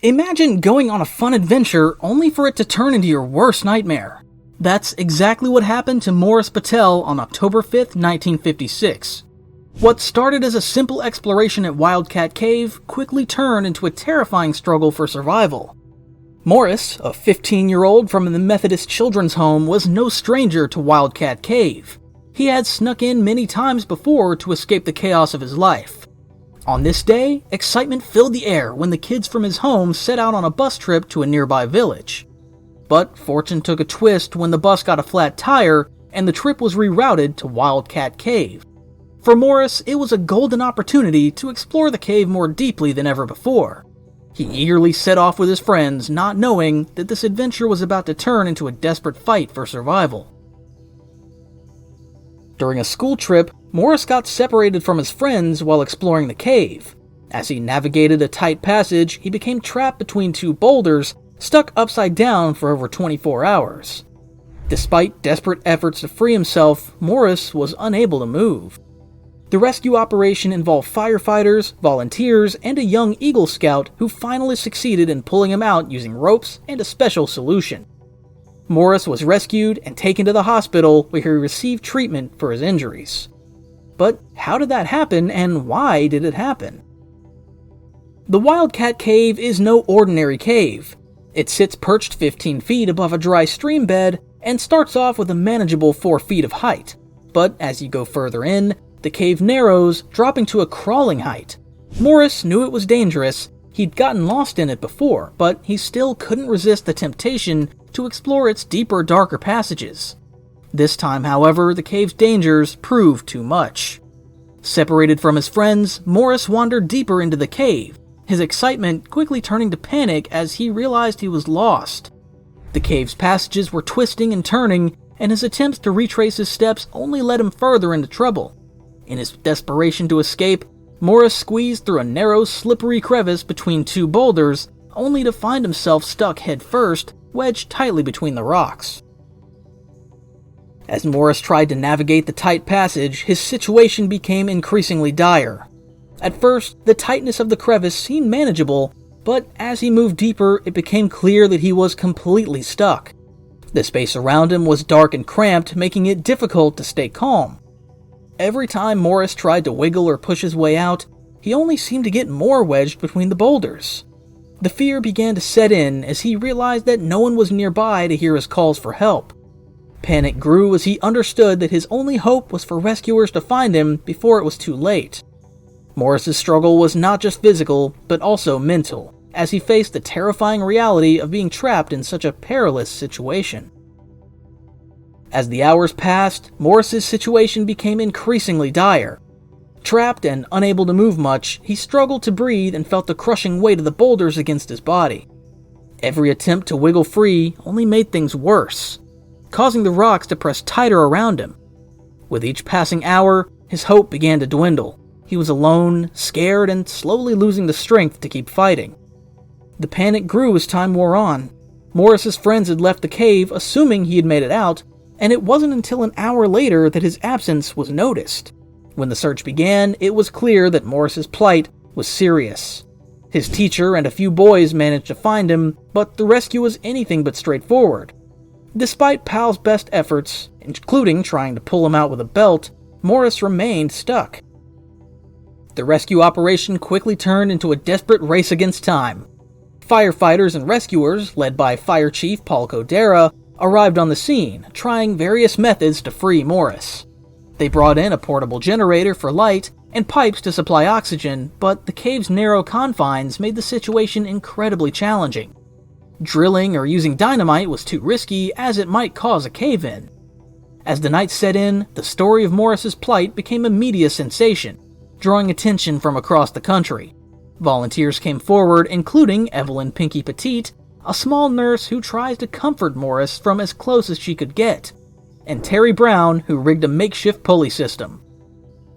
Imagine going on a fun adventure only for it to turn into your worst nightmare. That's exactly what happened to Morris Baetzold on October 5th, 1956. What started as a simple exploration at Wildcat Cave quickly turned into a terrifying struggle for survival. Morris, a 15-year-old from the Methodist children's home, was no stranger to Wildcat Cave. He had snuck in many times before to escape the chaos of his life. On this day, excitement filled the air when the kids from his home set out on a bus trip to a nearby village. But fortune took a twist when the bus got a flat tire and the trip was rerouted to Wildcat Cave. For Morris, it was a golden opportunity to explore the cave more deeply than ever before. He eagerly set off with his friends, not knowing that this adventure was about to turn into a desperate fight for survival. During a school trip, Morris got separated from his friends while exploring the cave. As he navigated a tight passage, he became trapped between two boulders, stuck upside down for over 24 hours. Despite desperate efforts to free himself, Morris was unable to move. The rescue operation involved firefighters, volunteers, and a young Eagle Scout who finally succeeded in pulling him out using ropes and a special solution. Morris was rescued and taken to the hospital where he received treatment for his injuries. But how did that happen, and why did it happen? The Wildcat Cave is no ordinary cave. It sits perched 15 feet above a dry stream bed and starts off with a manageable 4 feet of height. But as you go further in, the cave narrows, dropping to a crawling height. Morris knew it was dangerous. He'd gotten lost in it before, but he still couldn't resist the temptation to explore its deeper, darker passages. This time, however, the cave's dangers proved too much. Separated from his friends, Morris wandered deeper into the cave, his excitement quickly turning to panic as he realized he was lost. The cave's passages were twisting and turning, and his attempts to retrace his steps only led him further into trouble. In his desperation to escape, Morris squeezed through a narrow, slippery crevice between two boulders, only to find himself stuck headfirst, wedged tightly between the rocks. As Morris tried to navigate the tight passage, his situation became increasingly dire. At first, the tightness of the crevice seemed manageable, but as he moved deeper, it became clear that he was completely stuck. The space around him was dark and cramped, making it difficult to stay calm. Every time Morris tried to wiggle or push his way out, he only seemed to get more wedged between the boulders. The fear began to set in as he realized that no one was nearby to hear his calls for help. Panic grew as he understood that his only hope was for rescuers to find him before it was too late. Morris's struggle was not just physical, but also mental, as he faced the terrifying reality of being trapped in such a perilous situation. As the hours passed, Morris's situation became increasingly dire. Trapped and unable to move much, he struggled to breathe and felt the crushing weight of the boulders against his body. Every attempt to wiggle free only made things worse, causing the rocks to press tighter around him. With each passing hour, his hope began to dwindle. He was alone, scared, and slowly losing the strength to keep fighting. The panic grew as time wore on. Morris's friends had left the cave, assuming he had made it out, and it wasn't until an hour later that his absence was noticed. When the search began, it was clear that Morris's plight was serious. His teacher and a few boys managed to find him, but the rescue was anything but straightforward. Despite Pal's best efforts, including trying to pull him out with a belt, Morris remained stuck. The rescue operation quickly turned into a desperate race against time. Firefighters and rescuers, led by Fire Chief Paul Codera, arrived on the scene, trying various methods to free Morris. They brought in a portable generator for light and pipes to supply oxygen, but the cave's narrow confines made the situation incredibly challenging. Drilling or using dynamite was too risky, as it might cause a cave-in. As the night set in, the story of Morris's plight became a media sensation, drawing attention from across the country. Volunteers came forward, including Evelyn Pinky Petite, a small nurse who tries to comfort Morris from as close as she could get, and Terry Brown, who rigged a makeshift pulley system.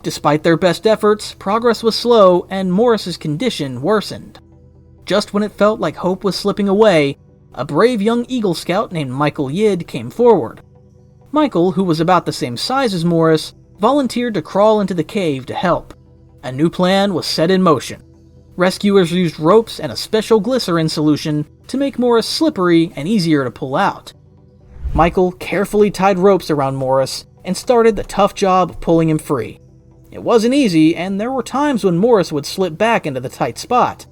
Despite their best efforts, progress was slow and Morris's condition worsened. Just when it felt like hope was slipping away, a brave young Eagle Scout named Michael Yid came forward. Michael, who was about the same size as Morris, volunteered to crawl into the cave to help. A new plan was set in motion. Rescuers used ropes and a special glycerin solution to make Morris slippery and easier to pull out. Michael carefully tied ropes around Morris and started the tough job of pulling him free. It wasn't easy, and there were times when Morris would slip back into the tight spot.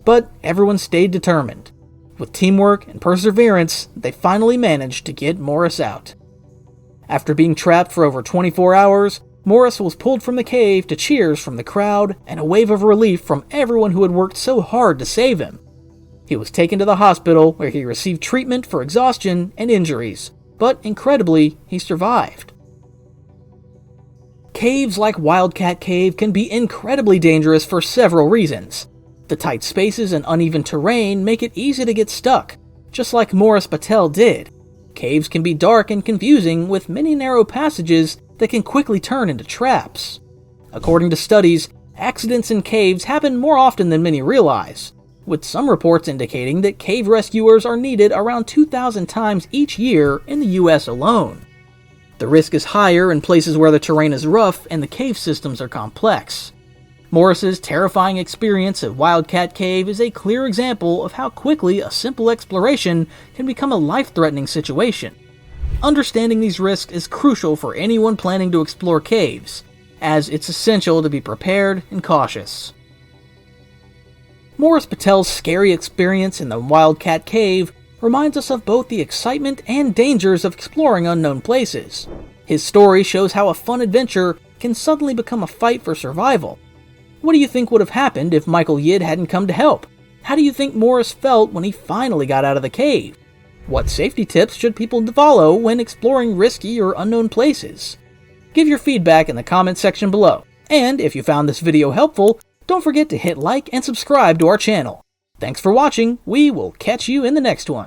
But everyone stayed determined. With teamwork and perseverance, they finally managed to get Morris out. After being trapped for over 24 hours, Morris was pulled from the cave to cheers from the crowd and a wave of relief from everyone who had worked so hard to save him. He was taken to the hospital where he received treatment for exhaustion and injuries, but incredibly, he survived. Caves like Wildcat Cave can be incredibly dangerous for several reasons. The tight spaces and uneven terrain make it easy to get stuck, just like Morris Baetzold did. Caves can be dark and confusing with many narrow passages that can quickly turn into traps. According to studies, accidents in caves happen more often than many realize, with some reports indicating that cave rescuers are needed around 2,000 times each year in the US alone. The risk is higher in places where the terrain is rough and the cave systems are complex. Morris's terrifying experience at Wildcat Cave is a clear example of how quickly a simple exploration can become a life-threatening situation. Understanding these risks is crucial for anyone planning to explore caves, as it's essential to be prepared and cautious. Morris Baetzold's scary experience in the Wildcat Cave reminds us of both the excitement and dangers of exploring unknown places. His story shows how a fun adventure can suddenly become a fight for survival. What do you think would have happened if Michael Yid hadn't come to help? How do you think Morris felt when he finally got out of the cave? What safety tips should people follow when exploring risky or unknown places? Give your feedback in the comment section below. And if you found this video helpful, don't forget to hit like and subscribe to our channel. Thanks for watching. We will catch you in the next one.